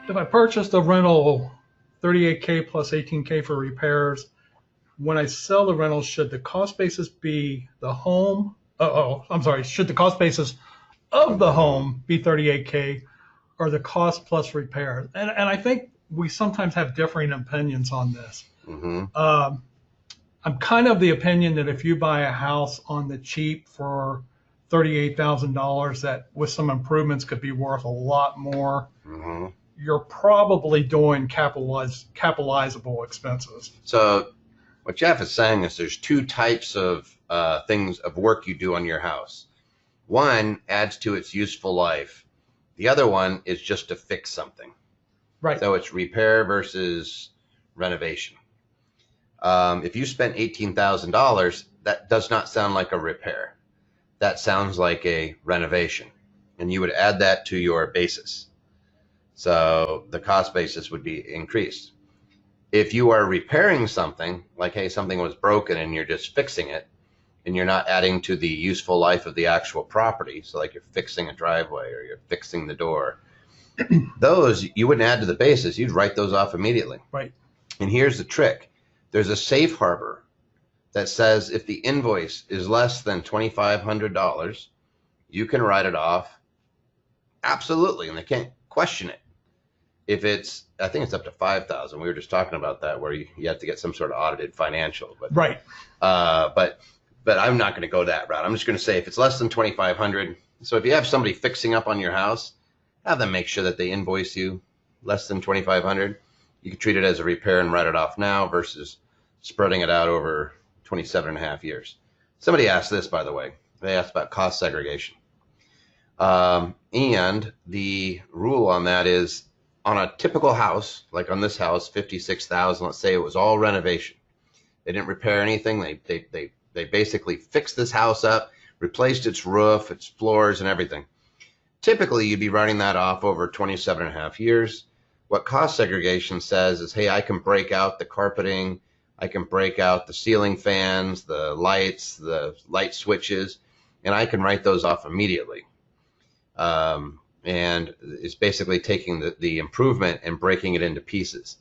if I purchased a rental, 38K plus 18K for repairs, when I sell the rental, should the cost basis be the home? I'm sorry. Should the cost basis of the home be 38K or the cost plus repairs? And I think we sometimes have differing opinions on this. Mm-hmm. I'm kind of the opinion that if you buy a house on the cheap for $38,000, that with some improvements could be worth a lot more. Mm-hmm. You're probably doing capitalizable expenses. So what Jeff is saying is there's two types of things of work you do on your house. One adds to its useful life. The other one is just to fix something. Right. So it's repair versus renovation. If you spent $18,000, that does not sound like a repair. That sounds like a renovation. And you would add that to your basis. So the cost basis would be increased. If you are repairing something, like, hey, something was broken and you're just fixing it, and you're not adding to the useful life of the actual property, so like you're fixing a driveway or you're fixing the door, those you wouldn't add to the basis. You'd write those off immediately. Right. And here's the trick. There's a safe harbor that says if the invoice is less than $2,500, you can write it off absolutely, and they can't question it. If it's, I think it's up to 5,000. We were just talking about that, where you have to get some sort of audited financial. But right. But I'm not going to go that route. I'm just going to say if it's less than 2,500. So if you have somebody fixing up on your house, have them make sure that they invoice you less than 2,500. You can treat it as a repair and write it off now versus spreading it out over 27 and a half years. Somebody asked this, by the way. They asked about cost segregation. And the rule on that is, on a typical house, like on this house, 56,000, let's say it was all renovation. They didn't repair anything. They basically fixed this house up, replaced its roof, its floors, and everything. Typically, you'd be writing that off over 27 and a half years. What cost segregation says is, hey, I can break out the carpeting, I can break out the ceiling fans, the lights, the light switches, and I can write those off immediately. And it's basically taking the improvement and breaking it into pieces.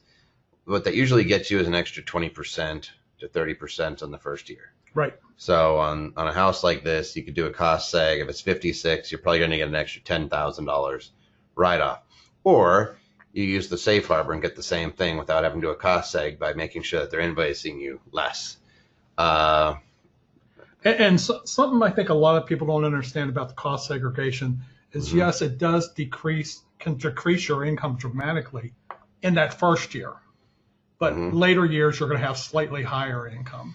What that usually gets you is an extra 20% to 30% on the first year. Right. So on a house like this, you could do a cost seg. If it's 56, you're probably going to get an extra $10,000 write-off. Or you use the safe harbor and get the same thing without having to do a cost seg by making sure that they're invoicing you less. And something I think a lot of people don't understand about the cost segregation is, Mm-hmm. yes, it does can decrease your income dramatically in that first year. But Mm-hmm. later years, you're going to have slightly higher income.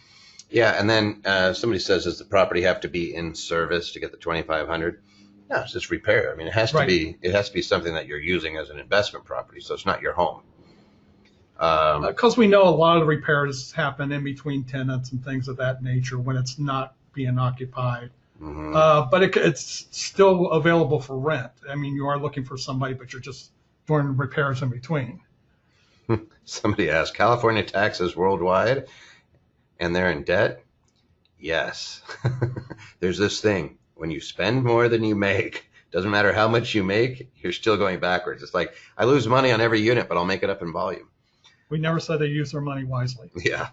Yeah, and then somebody says, does the property have to be in service to get the 2,500? No, it's just repair. I mean, it has to Right. be. It has to be something that you're using as an investment property, so it's not your home. Because we know a lot of the repairs happen in between tenants and things of that nature when it's not being occupied. Mm-hmm. But it's still available for rent. I mean, you are looking for somebody, but you're just doing repairs in between. Somebody asked, California taxes worldwide, and they're in debt? Yes. There's this thing. When you spend more than you make, doesn't matter how much you make, you're still going backwards. It's like, I lose money on every unit, but I'll make it up in volume. We never said they use their money wisely. Yeah.